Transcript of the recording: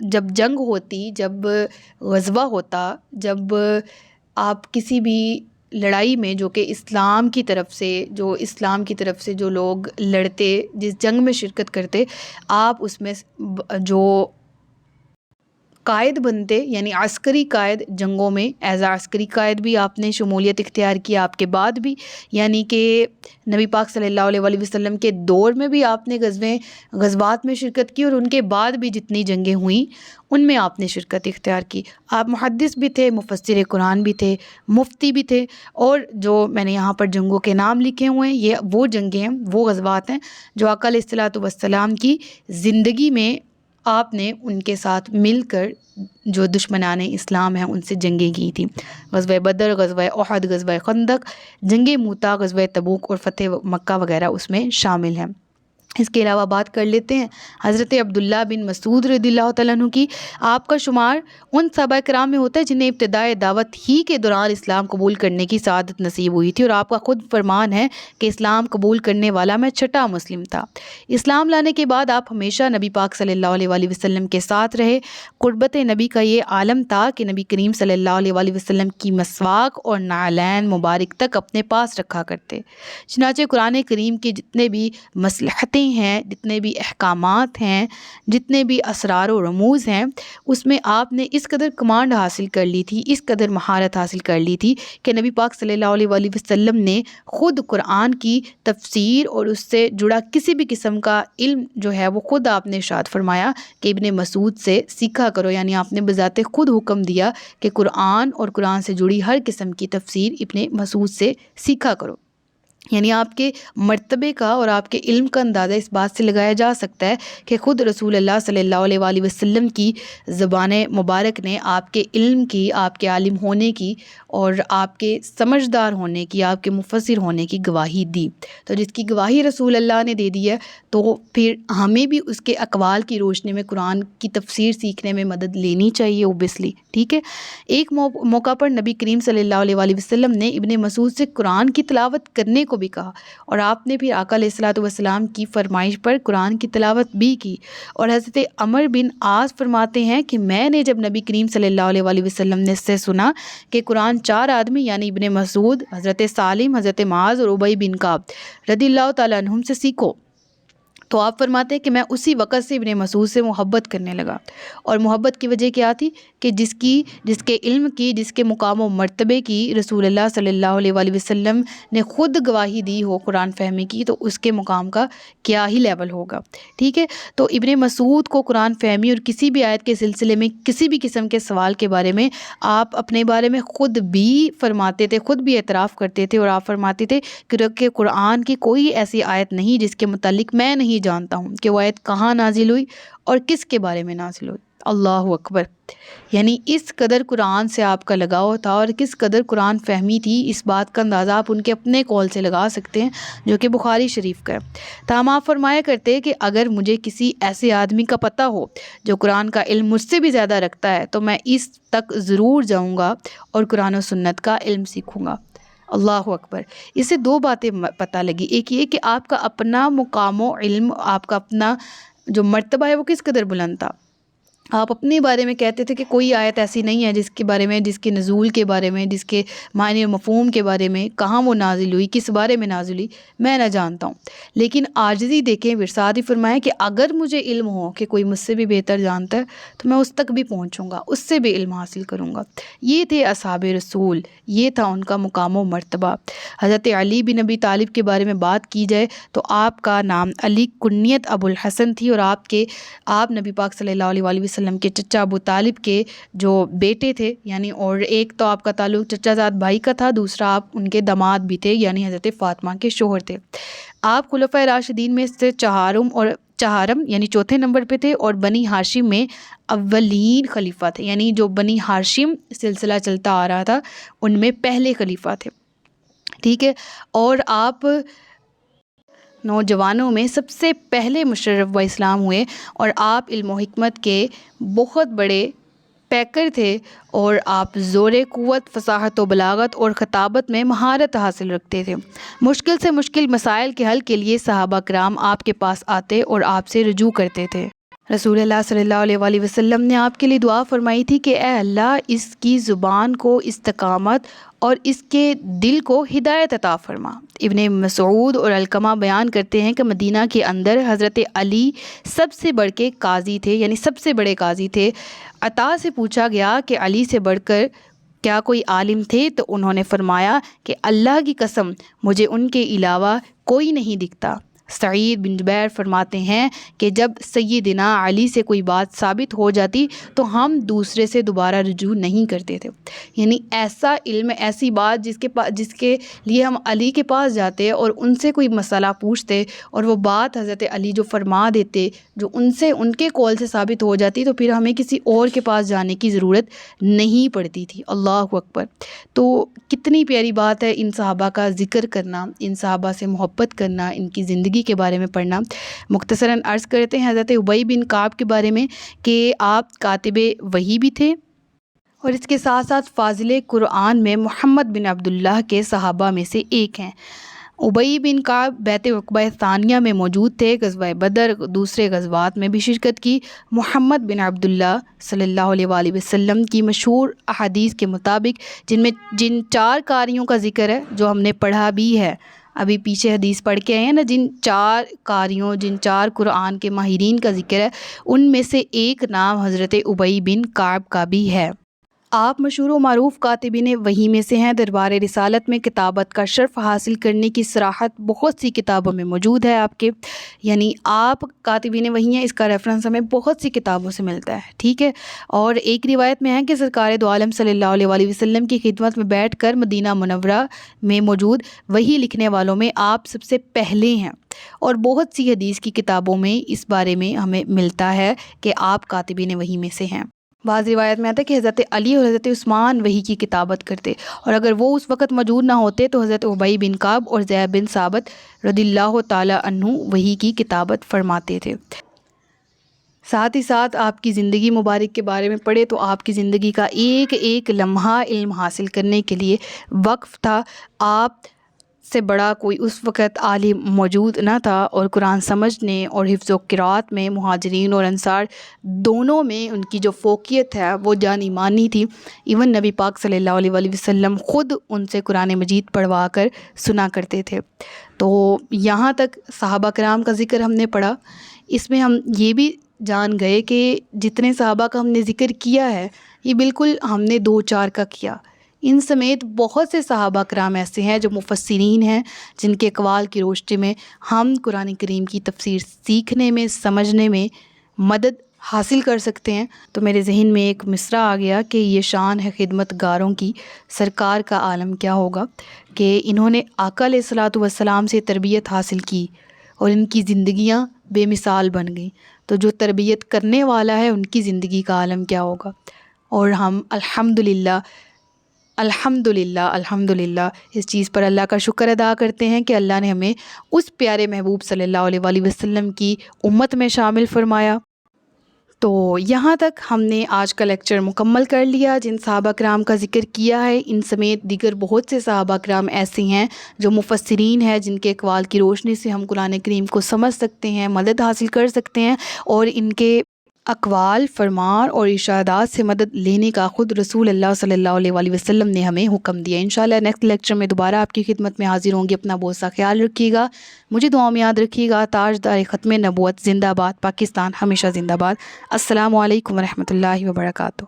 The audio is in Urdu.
جب جنگ ہوتی، جب غزوہ ہوتا، جب آپ کسی بھی لڑائی میں جو کہ اسلام کی طرف سے جو لوگ لڑتے، جس جنگ میں شرکت کرتے، آپ اس میں جو قائد بنتے، یعنی عسکری قائد، جنگوں میں ایز عسکری قائد بھی آپ نے شمولیت اختیار کی آپ کے بعد بھی، یعنی کہ نبی پاک صلی اللہ علیہ وآلہ وسلم کے دور میں بھی آپ نے غزوات میں شرکت کی، اور ان کے بعد بھی جتنی جنگیں ہوئیں ان میں آپ نے شرکت اختیار کی۔ آپ محدث بھی تھے، مفسر قرآن بھی تھے، مفتی بھی تھے، اور جو میں نے یہاں پر جنگوں کے نام لکھے ہوئے ہیں یہ وہ جنگیں ہیں، وہ غزوات ہیں جو آقا علیہ الصلوۃ والسلام کی زندگی میں آپ نے ان کے ساتھ مل کر جو دشمنان اسلام ہیں ان سے جنگیں کی تھیں۔ غزوہ بدر، غزوہ احد، غزوہ خندق، جنگ موتا، غزوہ تبوک اور فتح مکہ وغیرہ اس میں شامل ہیں۔ اس کے علاوہ بات کر لیتے ہیں حضرت عبداللہ بن مسعود رضی اللہ تعالیٰ عنہ کی۔ آپ کا شمار ان صحابہ کرام میں ہوتا ہے جنہیں ابتدائے دعوت ہی کے دوران اسلام قبول کرنے کی سعادت نصیب ہوئی تھی، اور آپ کا خود فرمان ہے کہ اسلام قبول کرنے والا میں چھٹا مسلم تھا۔ اسلام لانے کے بعد آپ ہمیشہ نبی پاک صلی اللہ علیہ وآلہ وسلم کے ساتھ رہے۔ قربت نبی کا یہ عالم تھا کہ نبی کریم صلی اللہ علیہ وآلہ وسلم کی مسواک اور نعلین مبارک تک اپنے پاس رکھا کرتے۔ چنانچہ قرآن کریم کی جتنے بھی مصلحتیں ہیں، جتنے بھی احکامات ہیں، جتنے بھی اسرار و رموز ہیں، اس میں آپ نے اس قدر کمانڈ حاصل کر لی تھی، اس قدر مہارت حاصل کر لی تھی کہ نبی پاک صلی اللہ علیہ وآلہ وسلم نے خود قرآن کی تفسیر اور اس سے جڑا کسی بھی قسم کا علم جو ہے وہ خود آپ نے ارشاد فرمایا کہ ابن مسعود سے سیکھا کرو، یعنی آپ نے بذات خود حکم دیا کہ قرآن اور قرآن سے جڑی ہر قسم کی تفسیر ابن مسعود سے سیکھا کرو۔ یعنی آپ کے مرتبے کا اور آپ کے علم کا اندازہ اس بات سے لگایا جا سکتا ہے کہ خود رسول اللہ صلی اللہ علیہ وآلہ وسلم کی زبان مبارک نے آپ کے علم کی، آپ کے عالم ہونے کی اور آپ کے سمجھدار ہونے کی، آپ کے مفسر ہونے کی گواہی دی۔ تو جس کی گواہی رسول اللہ نے دے دی ہے تو پھر ہمیں بھی اس کے اقوال کی روشنی میں قرآن کی تفسیر سیکھنے میں مدد لینی چاہیے اوبیسلی، ٹھیک ہے۔ ایک موقع پر نبی کریم صلی اللہ علیہ وآلہ وسلم نے ابن مسعود سے قرآن کی تلاوت کرنے کو بھی کہا، اور آپ نے پھر آقا علیہ الصلوۃ والسلام کی فرمائش پر قرآن کی تلاوت بھی کی۔ اور حضرت عمر بن عاص فرماتے ہیں کہ میں نے جب نبی کریم صلی اللہ علیہ وآلہ وسلم نے سے سنا کہ قرآن 4 آدمی یعنی ابن مسعود، حضرت سالم، حضرت معاذ اور ابی بن کعب رضی اللہ تعالیٰ عنہم سے سیکھو، تو آپ فرماتے ہیں کہ میں اسی وقت سے ابن مسعود سے محبت کرنے لگا۔ اور محبت کی وجہ کیا تھی کہ جس کے علم کی، جس کے مقام و مرتبے کی رسول اللہ صلی اللہ علیہ وآلہ وسلم نے خود گواہی دی ہو قرآن فہمی کی، تو اس کے مقام کا کیا ہی لیول ہوگا، ٹھیک ہے۔ تو ابن مسعود کو قرآن فہمی اور کسی بھی آیت کے سلسلے میں کسی بھی قسم کے سوال کے بارے میں آپ اپنے بارے میں خود بھی فرماتے تھے، خود بھی اعتراف کرتے تھے، اور آپ فرماتے تھے کہ قرآن کی کوئی ایسی آیت نہیں جس کے متعلق میں نہیں جانتا ہوں کہ وہ آیت کہاں نازل ہوئی اور کس کے بارے میں نازل ہوئی۔ اللہ اکبر! یعنی اس قدر قرآن سے آپ کا لگاؤ تھا اور کس قدر قرآن فہمی تھی، اس بات کا اندازہ آپ ان کے اپنے قول سے لگا سکتے ہیں جو کہ بخاری شریف کا ہے۔ تاہم آپ فرمایا کرتے کہ اگر مجھے کسی ایسے آدمی کا پتہ ہو جو قرآن کا علم مجھ سے بھی زیادہ رکھتا ہے تو میں اس تک ضرور جاؤں گا اور قرآن و سنت کا علم سیکھوں گا۔ اللہ اکبر! اس سے 2 باتیں پتہ لگی، ایک یہ کہ آپ کا اپنا مقام و علم، آپ کا اپنا جو مرتبہ ہے وہ کس قدر بلند تھا۔ آپ اپنے بارے میں کہتے تھے کہ کوئی آیت ایسی نہیں ہے جس کے بارے میں، جس کے نزول کے بارے میں، جس کے معنی و مفہوم کے بارے میں، کہاں وہ نازل ہوئی، کس بارے میں نازل ہوئی، میں نہ جانتا ہوں۔ لیکن عاجزی دیکھیں، ارشاد ہی فرمایا کہ اگر مجھے علم ہو کہ کوئی مجھ سے بھی بہتر جانتا ہے تو میں اس تک بھی پہنچوں گا، اس سے بھی علم حاصل کروں گا۔ یہ تھے اصحاب رسول، یہ تھا ان کا مقام و مرتبہ۔ حضرت علی بن ابی طالب کے بارے میں بات کی جائے تو آپ کا نام علی، کنیت ابو الحسن تھی، اور آپ نبی پاک صلی اللہ علیہ وآلہ وسلم کے چچا ابو طالب کے جو بیٹے تھے، یعنی اور ایک تو آپ کا تعلق چچا زاد بھائی کا تھا، دوسرا آپ ان کے داماد بھی تھے، یعنی حضرت فاطمہ کے شوہر تھے۔ آپ خلفائے راشدین میں سے چہارم یعنی 4تھے نمبر پہ تھے، اور بنی ہاشم میں اولین خلیفہ تھے، یعنی جو بنی ہاشم سلسلہ چلتا آ رہا تھا ان میں پہلے خلیفہ تھے، ٹھیک ہے۔ اور آپ نوجوانوں میں سب سے پہلے مشرف با اسلام ہوئے، اور آپ علم و حکمت کے بہت بڑے پیکر تھے، اور آپ زور قوت، فصاحت و بلاغت اور خطابت میں مہارت حاصل رکھتے تھے۔ مشکل سے مشکل مسائل کے حل کے لیے صحابہ کرام آپ کے پاس آتے اور آپ سے رجوع کرتے تھے۔ رسول اللہ صلی اللہ علیہ وسلم نے آپ کے لیے دعا فرمائی تھی کہ اے اللہ اس کی زبان کو استقامت اور اس کے دل کو ہدایت عطا فرما۔ ابن مسعود اور علقمہ بیان کرتے ہیں کہ مدینہ کے اندر حضرت علی سب سے بڑھ کے قاضی تھے، یعنی سب سے بڑے قاضی تھے۔ عطا سے پوچھا گیا کہ علی سے بڑھ کر کیا کوئی عالم تھے؟ تو انہوں نے فرمایا کہ اللہ کی قسم مجھے ان کے علاوہ کوئی نہیں دکھتا۔ سعید بن جبیر فرماتے ہیں کہ جب سیدنا علی سے کوئی بات ثابت ہو جاتی تو ہم دوسرے سے دوبارہ رجوع نہیں کرتے تھے، یعنی ایسا علم، ایسی بات جس کے لیے ہم علی کے پاس جاتے اور ان سے کوئی مسئلہ پوچھتے اور وہ بات حضرت علی جو فرما دیتے، جو ان کے قول سے ثابت ہو جاتی، تو پھر ہمیں کسی اور کے پاس جانے کی ضرورت نہیں پڑتی تھی۔ اللہ اکبر۔ تو کتنی پیاری بات ہے ان صحابہ کا ذکر کرنا، ان صحابہ سے محبت کرنا، ان کی زندگی کے بارے میں پڑھنا۔ مختصراً عرض کرتے ہیں حضرت ابی بن کعب کے بارے میں کہ آپ کاتب وحی بھی تھے، اور اس کے ساتھ ساتھ فاضل قرآن میں محمد بن عبداللہ کے صحابہ میں سے ایک ہیں۔ ابی بن کعب بیعت عقبہ ثانیہ میں موجود تھے، غزوہ بدر، دوسرے غزوات میں بھی شرکت کی۔ محمد بن عبداللہ صلی اللہ علیہ وسلم کی مشہور احادیث کے مطابق جن 4 قاریوں کا ذکر ہے، جو ہم نے پڑھا بھی ہے، ابھی پیچھے حدیث پڑھ کے آئے ہیں نا، جن 4 قاریوں، جن 4 قرآن کے ماہرین کا ذکر ہے، ان میں سے ایک نام حضرت ابی بن کعب کا بھی ہے۔ آپ مشہور و معروف کاتبین وحی میں سے ہیں۔ دربار رسالت میں کتابت کا شرف حاصل کرنے کی صراحت بہت سی کتابوں میں موجود ہے آپ کے، یعنی آپ کاتبین وحی ہیں، اس کا ریفرنس ہمیں بہت سی کتابوں سے ملتا ہے، ٹھیک ہے۔ اور ایک روایت میں ہے کہ سرکار دو عالم صلی اللہ علیہ وسلم کی خدمت میں بیٹھ کر مدینہ منورہ میں موجود وحی لکھنے والوں میں آپ سب سے پہلے ہیں، اور بہت سی حدیث کی کتابوں میں اس بارے میں ہمیں ملتا ہے کہ آپ کاتبین وحی میں سے ہیں۔ بعض روایت میں آتا ہے کہ حضرت علی اور حضرت عثمان وحی کی کتابت کرتے، اور اگر وہ اس وقت موجود نہ ہوتے تو حضرت ابی بن کعب اور زید بن ثابت رضی اللہ تعالی عنہ وحی کی کتابت فرماتے تھے۔ ساتھ ہی ساتھ آپ کی زندگی مبارک کے بارے میں پڑھے تو آپ کی زندگی کا ایک ایک لمحہ علم حاصل کرنے کے لیے وقف تھا۔ آپ سے بڑا کوئی اس وقت عالم موجود نہ تھا، اور قرآن سمجھنے اور حفظ و قراءت میں مہاجرین اور انصار دونوں میں ان کی جو فوقیت ہے وہ جانی مانی تھی۔ ایون نبی پاک صلی اللہ علیہ وسلم خود ان سے قرآن مجید پڑھوا کر سنا کرتے تھے۔ تو یہاں تک صحابہ کرام کا ذکر ہم نے پڑھا، اس میں ہم یہ بھی جان گئے کہ جتنے صحابہ کا ہم نے ذکر کیا ہے یہ بالکل ہم نے 2-4 کا کیا، ان سمیت بہت سے صحابہ کرام ایسے ہیں جو مفسرین ہیں، جن کے اقوال کی روشنی میں ہم قرآن کریم کی تفسیر سیکھنے میں، سمجھنے میں مدد حاصل کر سکتے ہیں۔ تو میرے ذہن میں ایک مصرع آ گیا کہ یہ شان ہے خدمت گاروں کی، سرکار کا عالم کیا ہوگا کہ انہوں نے آقا علیہ الصلوۃ والسلام سے تربیت حاصل کی اور ان کی زندگیاں بے مثال بن گئیں، تو جو تربیت کرنے والا ہے ان کی زندگی کا عالم کیا ہوگا۔ اور ہم الحمدللہ اس چیز پر اللہ کا شکر ادا کرتے ہیں کہ اللہ نے ہمیں اس پیارے محبوب صلی اللہ علیہ وسلم کی امت میں شامل فرمایا۔ تو یہاں تک ہم نے آج کا لیکچر مکمل کر لیا۔ جن صحابہ کرام کا ذکر کیا ہے ان سمیت دیگر بہت سے صحابہ کرام ایسے ہیں جو مفسرین ہیں، جن کے اقوال کی روشنی سے ہم قرآن کریم کو سمجھ سکتے ہیں، مدد حاصل کر سکتے ہیں، اور ان کے اقوال، فرمان اور ارشادات سے مدد لینے کا خود رسول اللہ صلی اللہ علیہ وسلم نے ہمیں حکم دیا۔ انشاءاللہ نیکسٹ لیکچر میں دوبارہ آپ کی خدمت میں حاضر ہوں گی۔ اپنا بہت سا خیال رکھیے گا، مجھے دعاؤں میں یاد رکھیے گا۔ تاجدار ختم نبوت زندہ باد، پاکستان ہمیشہ زندہ باد۔ السلام علیکم ورحمۃ اللہ وبرکاتہ۔